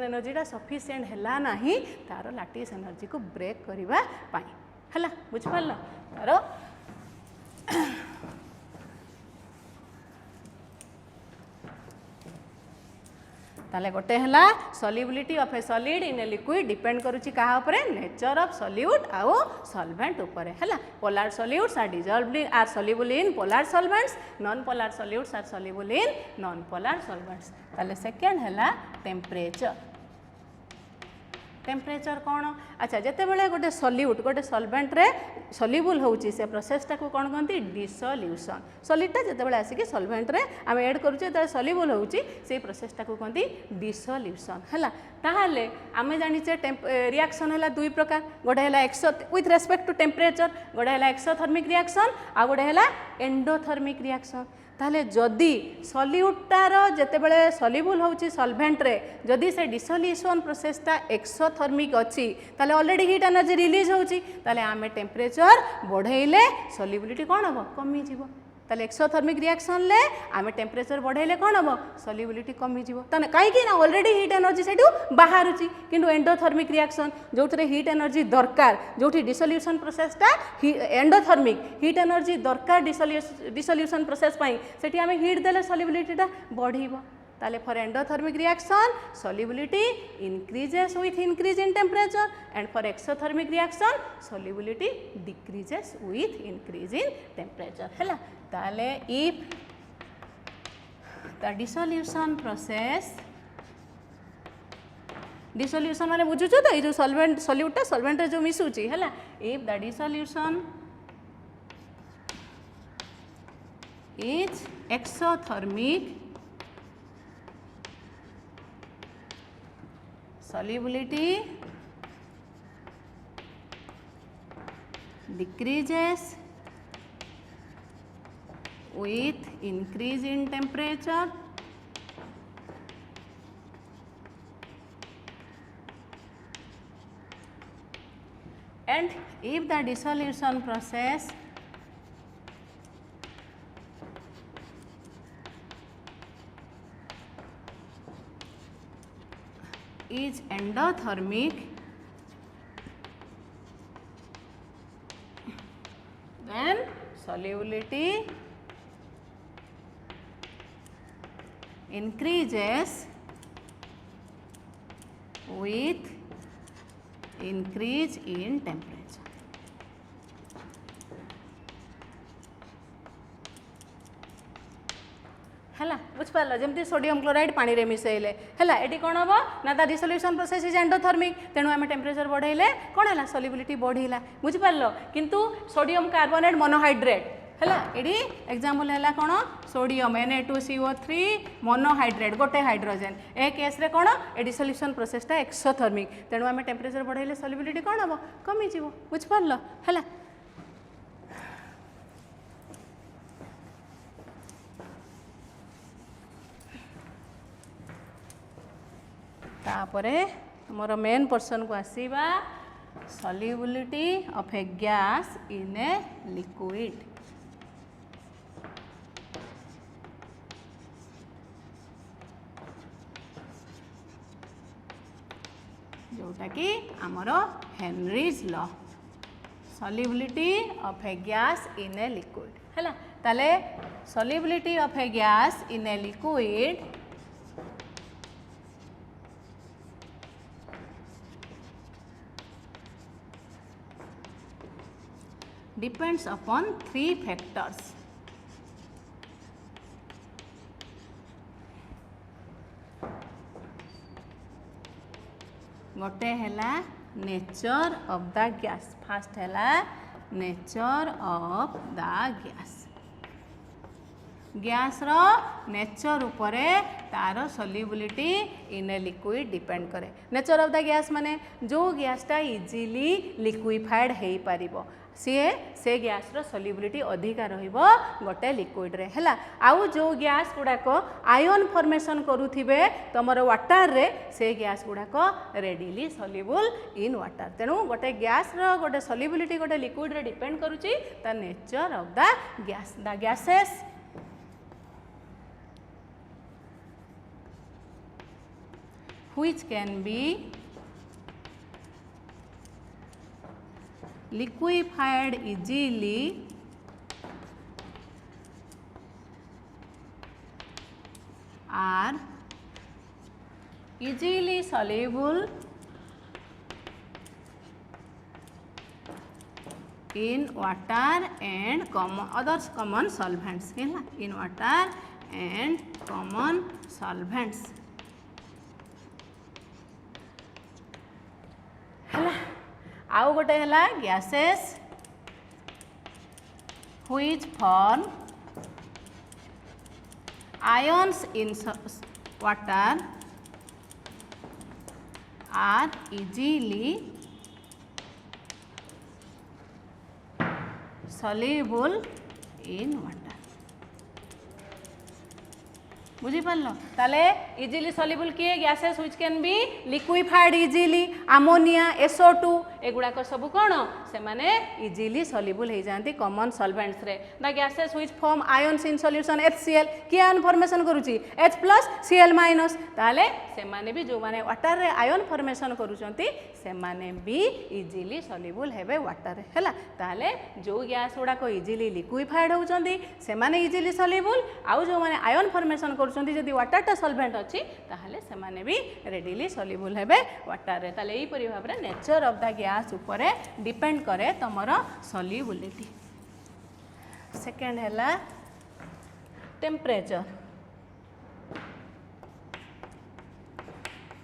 energy टा sufficient हला नाही तार लैटिस एनर्जी को ब्रेक करिवा पाई हला बुझ पारलो तार ताले गोटे हला solubility of A solid in a liquid depend करूची कहा ऊपर नेचर ऑफ सॉल्यूट आउ सॉल्वेंट ऊपर हैला polar solutes are dissolved are soluble in polar solvents non polar solutes are soluble in non polar solvents ताले सेकंड हला temperature temperature कौन अच्छा जिते बड़े गोटे सॉल्यूट गोटे सॉल्वेंट रे सॉल्युबल होउची से प्रोसेसटा को कौन कहती डिसोल्यूशन सॉलिडटा जिते बड़े आसिक सॉल्वेंट रे आम एड करूचे तो सॉल्युबल होउची से प्रोसेसटा को कहती डिसोल्यूशन हैला ताहले आमे जानिचे रिएक्शन हैला दुई प्रकार गोटे हैला विथ रेस्पेक्ट टू टेम्परेचर गोटे हैला एक्सोथर्मिक रिएक्शन आ गोटे हैला एंडोथर्मिक रिएक्शन ताहले जदि सॉल्यूटार जेतेबेले सॉल्युबल होउची सॉल्वेंट रे जदि से डिसोल्यूशन प्रोसेसटा एक्सोथर्मिक अछि ताहले ऑलरेडी हीट एनर्जी रिलीज होउची ताहले आमे टेम्परेचर बढ़ेइले सॉल्युबिलिटी कोन हबो कमी जिवो ताहले एक्सोथर्मिक रिएक्शन ले आमे टेम्परेचर बढ़ेइले कोन हबो सॉल्युबिलिटी कमी जिवो ताने काई कि ना ऑलरेडी हीट एनर्जी सेटू बाहरुची किंतु एंडोथर्मिक रिएक्शन जोथरे हीट एनर्जी दरकार जोठी डिसोल्यूशन प्रोसेसटा एंडोथर्मिक हीट एनर्जी दरकार डिसोल्यूशन प्रोसेस पई सेठी आमे हीट देले सॉल्युबिलिटीटा बढ़िबो ताले for endothermic reaction solubility increases with increase in temperature and for exothermic reaction solubility decreases with increase in temperature हैला ताले if the dissolution process dissolution माने बुझुछ तो ये जो सॉल्वेंट सॉल्यूट सॉल्वेंट रे जो मिसुची हैला if the dissolution is exothermic solubility decreases with increase in temperature and if the dissolution process is endothermic then solubility increases with increase in temperature हैला बुझ पारल जमती सोडियम क्लोराइड पानी रे मिसेले हैला एटी कोन हबो ना ता डिसोल्यूशन प्रोसेस इज एंडोथर्मिक तेनु आमे टेम्परेचर बढ़ाइले कोन हैला सॉल्युबिलिटी बढ़िला बुझ पारल किंतु सोडियम कार्बोनेट मोनोहाइड्रेट हैला एडी एग्जांपल हैला कोन सोडियम Na2CO3 मोनोहाइड्रेट गोटे हाइड्रोजन ए केस रे कोन ए डिसोल्यूशन प्रोसेसटा एक्सोथर्मिक तेनु आमे टेम्परेचर बढ़ाइले सॉल्युबिलिटी कोन हबो कमी जिवो बुझ पारल हैला तापरे मोर मेन पर्सन को आसीबा solubility of a gas in a liquid जोटा कि आमर Henry's law solubility of a gas in a liquid हैला ताले solubility of a gas in a liquid depends upon three factors गोटे हैला nature of the gas first हैला nature of the gas gas रो nature उपरे तार solubility in a liquid depend करे nature of the gas माने जो गैसटा easily liquefied हेई पारिबो से गैस रो सॉल्युबिलिटी अधिका रहिबो गोटे लिक्विड रे हैला आउ जो गैस गुडाक आयन फॉर्मेशन करूथिबे तमर वाटर रे से गैस गुडाक रेडिली सॉल्युबल इन वाटर तेनु गोटे गैस रो गोटे सॉल्युबिलिटी गोटे लिक्विड रे डिपेंड करूची the nature of the gases which can be liquefied easily are easily soluble in water and other common solvents ହେଲା in water and common solvents ହେଲା आउ गोटे है gases which form ions in water are easily soluble in water बुझीपार ताले easily soluble किए gases which can be liquefied easily ammonia SO2 एगुड़ाक सब कौन से माने इजिली सल्युबल हो जाती कॉमन सॉल्वेंट्स रे the gases which form ions in solution HCl कि आयन फॉर्मेशन करूची H+Cl- ताले से माने भी जो माने वाटर रे आयन फॉर्मेशन करूचंती से माने भी इजिली सल्युबल हेबे वाटर रे हैला ताले जो गैस गुड़ाक इजिली लिक्विफाइड होचंती से माने इजिली सल्युबल आउ जो माने आयन फॉर्मेशन जदि वाटरटा सॉल्वेंट अच्छी ताहले से माने भी रेडिली सल्युबल हेबे वाटर रे ताले एही परि भाबरे नेचर ऑफ द गैस ऊपर डिपेंड करे तमरो सल्युबिलिटी सेकंड हैला टेम्परेचर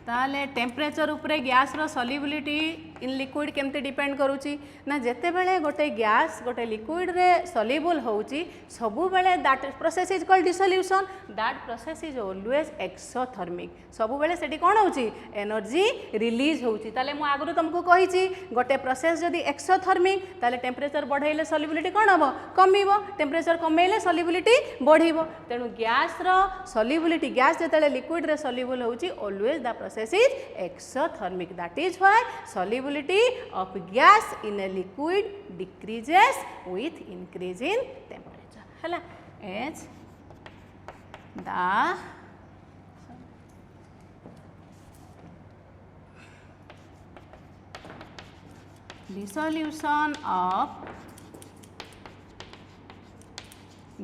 ताले टेम्परेचर उपरे गैस रो सल्युबिलिटी इन लिक्विड केमते डिपेंड करूची ना जेते बेले गोटे गैस गोटे लिक्विड रे सल्युबल होउची सबु बेले that process is called dissolution that process is always exothermic सबु बेले सेठी कोन होउची एनर्जी रिलीज होउची ताले मु आगरु तुमको कहिची गोटे प्रोसेस जदी एक्सोथर्मिक ताले टेम्परेचर बढ़ाइले सल्युबिलिटी कोन हबो कमिबो टेम्परेचर कमेले सल्युबिलिटी बढ़िबो तेनु गैस रो सल्युबिलिटी गैस जेतेले लिक्विड रे सल्युबल होउची always the process is exothermic that is why solubility of gas in a liquid decreases with increase in temperature hala as the dissolution of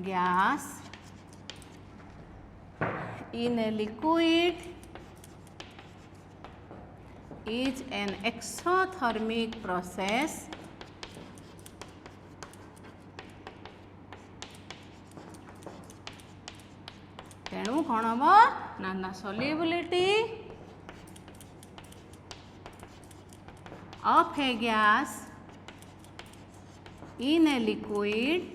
gas in a liquid is an exothermic process तेणु कौन हम ना solubility of a gas in a liquid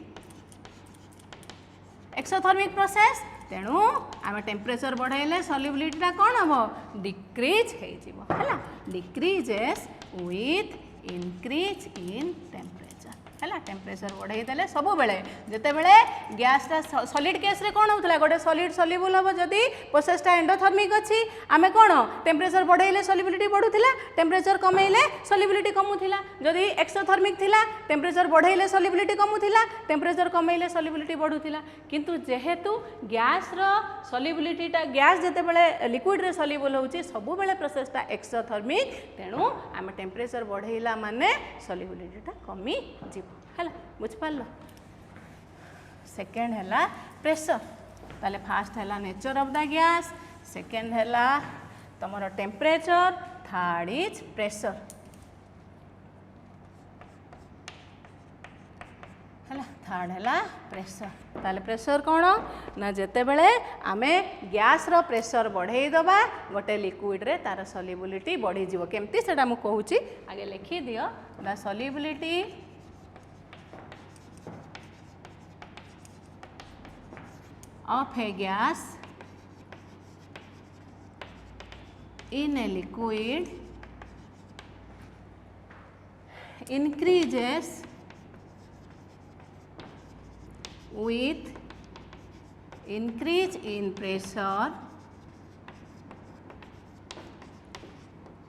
exothermic process तेणु आम temperature बढ़ाइले सल्युबिलिटीटा कौन हम decrease है decreases with increase in temperature है टेम्परेचर बढ़ाई देले सब बेले जिते बेले गैसटा सॉलिड केस रे कौन होता गोटे सॉलिड सल्युबल हम जदि प्रोसेसटा एंडोथर्मिक अच्छी आम कौन टेम्परेचर बढ़ाइले सल्युबिलिटी बढ़ुला टेम्परेचर कमेले सल्युबिलिटी कमुला जदि एक्सोथर्मिक थिला टेम्परेचर बढ़ाइले सल्युबिलिटी कमुला टेम्परेचर कमेले सल्युबिलिटी बढ़ुला किंतु जेहेतु गैस रो सल्युबिलिटीटा गैस जिते बेले लिक्विड रे सल्युबल होउची सब बेले प्रोसेसटा एक्सोथर्मिक तेणु आम टेम्परेचर बढ़ाइला माने सल्युबिलिटीटा कमी जीव हैला बुझ पारलो सेकंड हैला प्रेशर ताले फास्ट हैला nature of the gas second हैला तमरो टेम्परेचर थर्ड इज प्रेशर हैला थर्ड हैला प्रेशर ताले प्रेशर कौन ना जेते बेले आमे गैस रो प्रेशर बढ़ाई दबा गोटे लिक्विड रे तार सल्युबिलिटी बढ़ी जीवो केमती सेटा मु कहूची आगे लिखि दियो the सल्युबिलिटी of a gas in a liquid increases with increase in pressure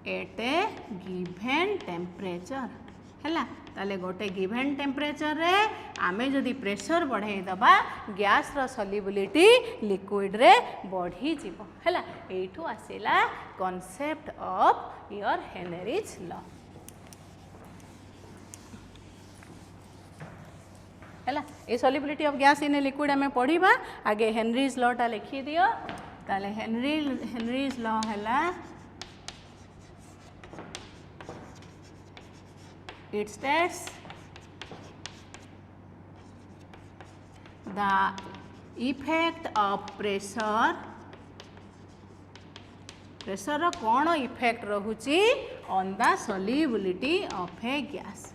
at a given temperature है ताले गोटे गिवन टेम्परेचर रे आमे जदि प्रेशर बढ़ाई दबा गैस रो सल्युबिलिटी लिक्विड रे बढ़ी जीवो हैला एठू आसीला concept of your Henry's law हैला ए solubility of gas in a liquid आमे पढ़ीबा आगे हेनरीज लॉ टा लिखि दियो ताले हेनरीज लॉ हैला it states the effect of pressure कौन इफेक्ट रहुची on the solubility of a gas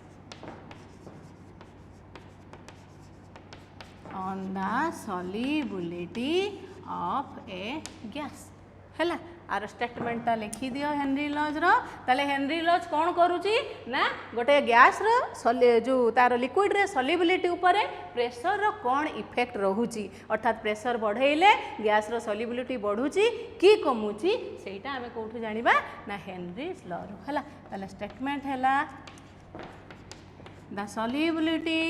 on the solubility of a gas हैला आर स्टेटमेंटा लिखी दियो हेनरी लॉज रो ताले हेनरी लॉज कौन करूची ना गोटे गैस रो जो तार लिक्विड रे सॉल्युबिलिटी ऊपर प्रेशर रो कौन इफेक्ट रहुची अर्थात प्रेशर बढ़ेले गैस रो सॉल्युबिलिटी बढ़ुची कि कमुची सेटा हमें कोठु जानिबा ना हेनरी लॉ रो हैला ताले स्टेटमेंट हैला the solubility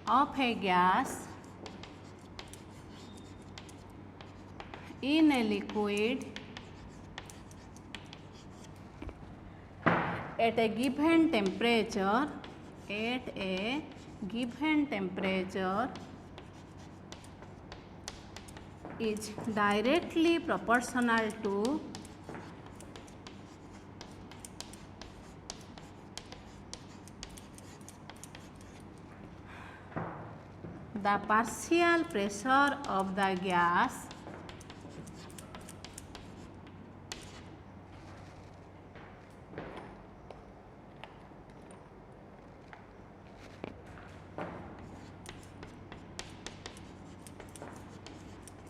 of a gas in a liquid at a given temperature is directly proportional to the partial pressure of the gas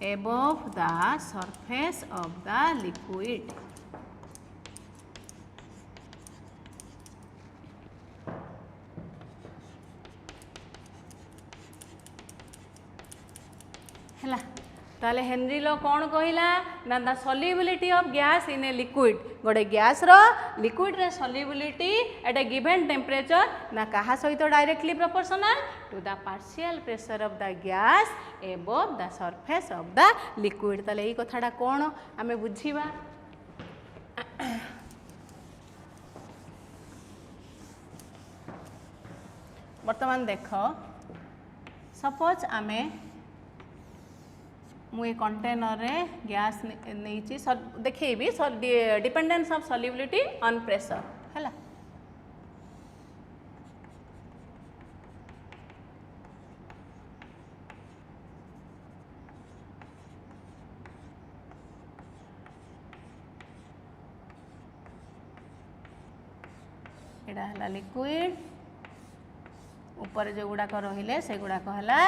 above the surface of the liquid. हैला ताले Henry law कौन कहला ना the solubility of gas in a liquid गोटे gas रो liquid रे solubility at a given temperature ना कहा सहित directly proportional to the partial pressure of the gas above the surface of the liquid ताले एई कथाटा कौन आमे बुझीबा वर्तमान देख सपोज आमे मुझे कंटेनर रे गैस नहीं देखी dependence of solubility on pressure हैला एटा हला लिक्विड ऊपर जो गुड़ाक रहिले से गुड़ाक हला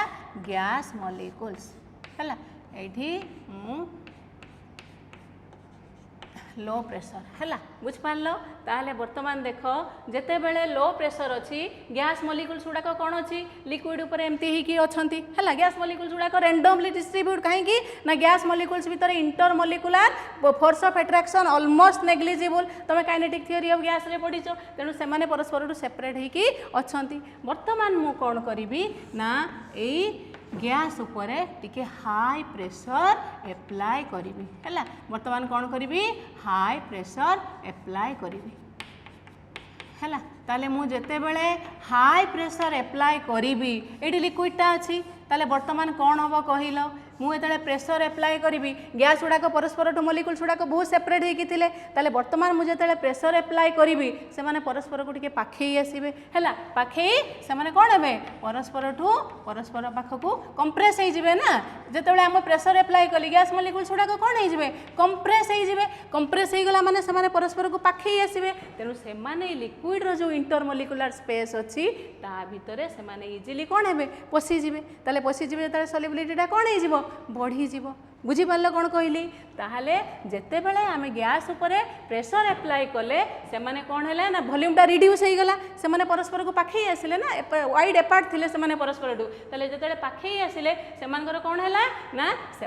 गैस मॉलिक्यूल्स हैला एठी लो प्रेशर हैला बुझ पारलो ताले वर्तमान देख जेते बेले लो प्रेशर अच्छी गैस मॉलिक्यूल्स गुड़ाक कौन अच्छी लिक्विड ऊपर एमती ही की अछंती हैला गैस मॉलिक्यूल्स गुड़ाक रैंडमली डिस्ट्रीब्यूट कहीं ना गैस मॉलिक्यूल्स भीतर inter molecular force of attraction almost negligible तुम काइनेटिक थ्योरी ऑफ गैस रे पढ़ीच तेणु से परस्पर सेपरेट होगी अछंती वर्तमान मु कौन करी ना एई गैस उपरे टिके हाई प्रेशर एप्लाई करी हैला वर्तमान कौन करी हाई प्रेशर एप्लाई करी हैला ताले मु जेते बेले हाई प्रेशर एप्लाई करी एटी लिक्विडटा अच्छी ताले वर्तमान कौन हम कहल मुझे प्रेशर एप्लाई करी गैस गुड़ाक परस्पर टू मॉलिक्यूल्स गुड़ाक बहुत सेपरेट होते ताले वर्तमान मुझे प्रेशर एप्लाई करी से परस्पर को पाखे आसबे है पाखे से कौन हे परस्पर ठू परस्पर पाखक कंप्रेस होइजिबे ना जिते आम प्रेशर एप्लाई कली गैस मॉलिक्यूल्स गुड़ाक कौन होइजिबे कंप्रेस होइजिबे कंप्रेस होइगला माने से परस्पर को पाखे आसबे तेणु से लिक्विड रो जो इंटर मॉलिक्यूलर स्पेस अच्छी ता भितर से इजिली कौन हे पशिजिबे ताले पशिजिबे जो सॉल्युबिलिटीटा कौन होइजिबो बढ़ीजिबो बुझीपार कौन कहली ताहले जेते बेले आमे गैस उपरे प्रेशर एप्लाई कले से माने कौन है ना वॉल्यूमटा रिड्यूस हो गला से परस्पर को पाखे आसिले ना वाइड एपार्ट थिले से परस्पर ठू ताले जेते पाखे आसिले से कौन है ना से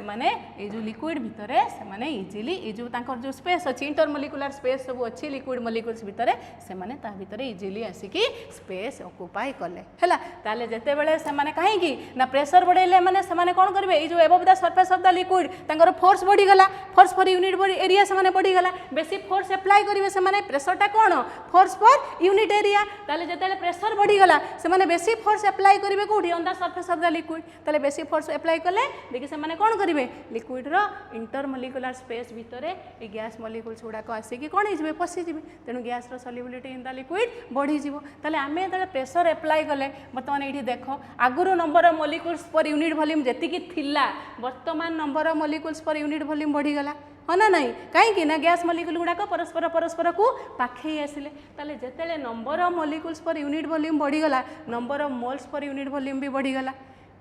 ये जो लिक्विड भितर से इजिली ये जो तांकर जो स्पेस अच्छी इंटर मॉलिक्यूलर स्पेस सब अच्छी लिक्विड मॉलिक्यूल्स भितर से भितर इजिली आसिकी स्पेस ऑक्युपाई कले हैला ताले जेते बेले से कहीं ना प्रेशर बढ़ेले माने से कौन करेंगे ये जो above the surface of the liquid liquid तांकर फोर्स बढ़ीगला फोर्स पर यूनिट एरिया से बढ़ीगला बेसी फोर्स एप्लाई करेंगे से प्रेसरटा कौन फोर्स पर यूनिट एरिया ताले जिते प्रेसर बढ़ीगला से बेसी फोर्स एप्लाई करेंगे कौटी on the surface of the liquid ताले बेसी फोर्स एप्लाई कले देखिए से कौन करेंगे लिक्विड्र इंटरमोलिकुलर स्पेस भितर ये गैस मॉलिक्यूल्स गुड़ाक आसिक कौन हो पशिजे तेणु gas solubility in the liquid बढ़ी ताले आम जो प्रेसर एप्लाई कले बर्तमान ये देख आगुरी number of molecules per unit volume जी थिला वर्तमान number of molecules per unit volume बढ़ीगला हाँ ना नहीं कहीं ना गैस मॉलिक्यूल गुड़ाक परस्पर परस्पर को पाखे आसिले ताले जिते number of molecules per unit volume बढ़ीगला number of moles per unit volume भी बढ़ीगला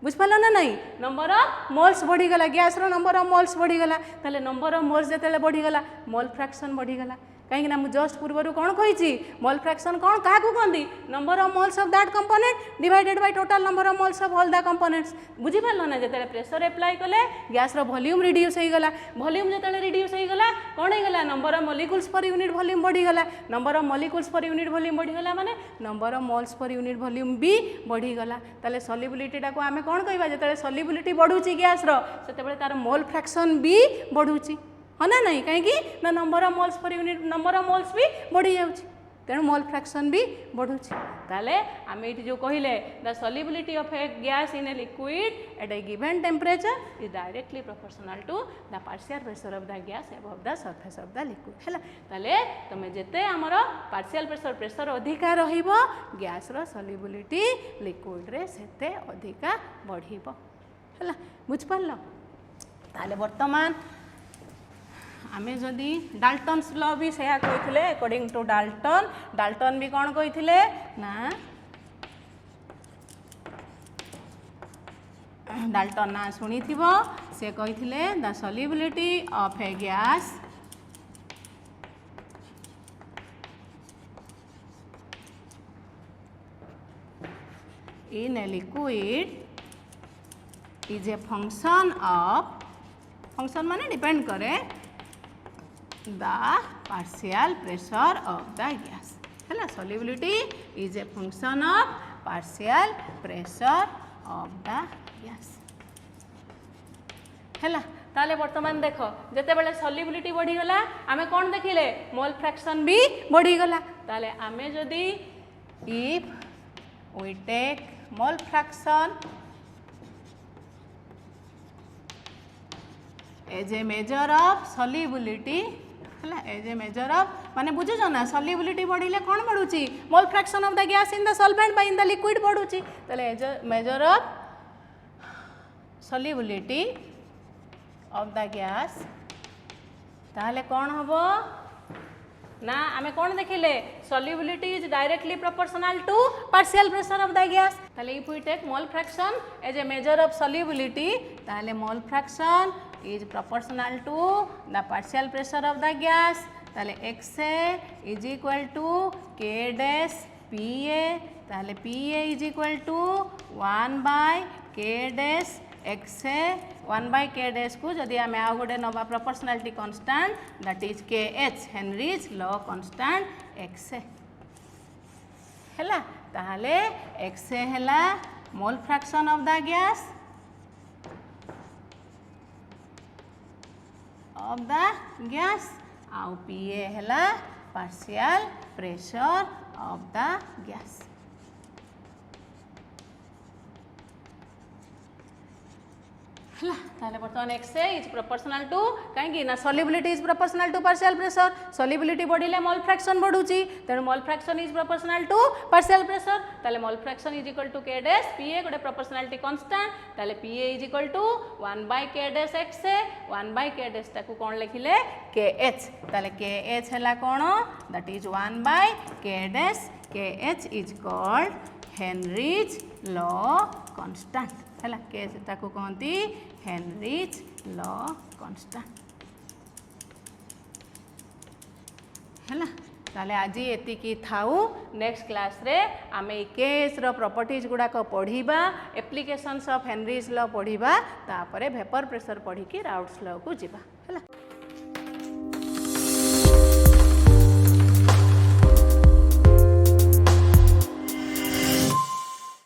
बुझिपाल ना नहीं नंबर ऑफ मोल्स बढ़ीगला गैस नंबर ऑफ मोल्स बढ़ीगला ताले नंबर ऑफ मोल्स जिते बढ़ीगला मोल फ्रैक्शन बढ़ीगला कहीं ना जस्ट पूर्व कौन कही मोल फ्रैक्शन कौन क्या कहती number of moles of that component divided by total number of moles of all the components बुझिपाल ना जिते प्रेशर एप्लाई कले गैस वॉल्यूम रिड्यूस होगला वॉल्यूम जिते रिड्यूस होगला कौन होगला number of molecules per unit volume बढ़ीगला number of molecules per unit volume बढ़ीगला माने number of moles per unit volume भी बढ़ीगला ताले सॉल्युबिलिटीटा को आमे कौन कहबा जिते सॉल्युबिलिटी बढ़ुची गैस सेते तार मोल फ्रैक्शन भी बढ़ुची हाँ ना नहीं कहीं ना number of moles per unit number of moles भी बढ़ी जाऊँगी तेणु मोल फ्रैक्शन भी बढ़ुची ताले आम ये जो कहले the solubility of a gas in a liquid at a given temperature is directly proportional to the partial pressure of the gas above the surface of the liquid है ताले तुम जिते आमर पार्शियल प्रेशर अधिका रहिबो गैस रो solubility liquid रे सेते अधिका बढ़िबो है बुझिपारल ताले वर्तमान आमे जदि डाल्टन्स लॉ भी से कही अकॉर्डिंग टू डाल्टन भी कौन कही ना डाल्टन ना शुणी से कही the solubility of a gas in a liquid is a function of function माने डिपेंड करे the partial pressure of the gas है solubility is a function of partial pressure of the gas है ताले वर्तमान देख जिते बेले सॉल्युबिलिटी बढ़ीगला आमे कौन देखिले मोल फ्रैक्शन भी बढ़ीगला ताले आमे जदि if we take mole fraction as a measure of solubility as a measure of माने बुझुछ ना सॉल्युबिलिटी बढ़िले कौन बढ़ुची mole fraction of the gas in the solvent by in the liquid बढ़ुची तले as a measure of solubility of the gas ताले कौन हबो ना आमे कौन देखिले solubility is directly proportional to partial pressure of the gas ताले if we take mole fraction as a measure of solubility ताले mole fraction is proportional to the partial pressure of the gas ताले XA is equal to K dash PA ताले PA is equal to 1 by K dash XA 1 by K dash को जदि आमे आ गोटे नवा proportionality constant that is KH Henry's law constant XA हैला ताले XA हैला mole fraction of the gas of the gas आउ PA हैला partial pressure of the gas ताले बर्तमान XA इज प्रोपोर्शनल टू कहीं ना solubility is proportional to partial pressure solubility बढ़िले मोल फ्रैक्शन बढ़ुची तेणु mole fraction is proportional to partial pressure ताले mole fraction is equal to K dash PA गोटे proportionality constant ताले PA is equal to 1 by K dash XA 1 by K dash ताकू कोन लिखिले KH ताले KH हैला कोन that is 1 by K dash KH is called Henry's law constant हैला के ताकू कहती हेनरीज लॉ कांस्टेंट हैला ताले आज एतिकी थाउ नेक्स्ट क्लास रे आमे केस रो प्रॉपर्टीज गुडाक पढ़िबा एप्लीकेशंस ऑफ हेनरीज लॉ पढ़िबा तापरे वेपर प्रेशर पढ़ी कि राउट्स लॉ को जिबा हैला।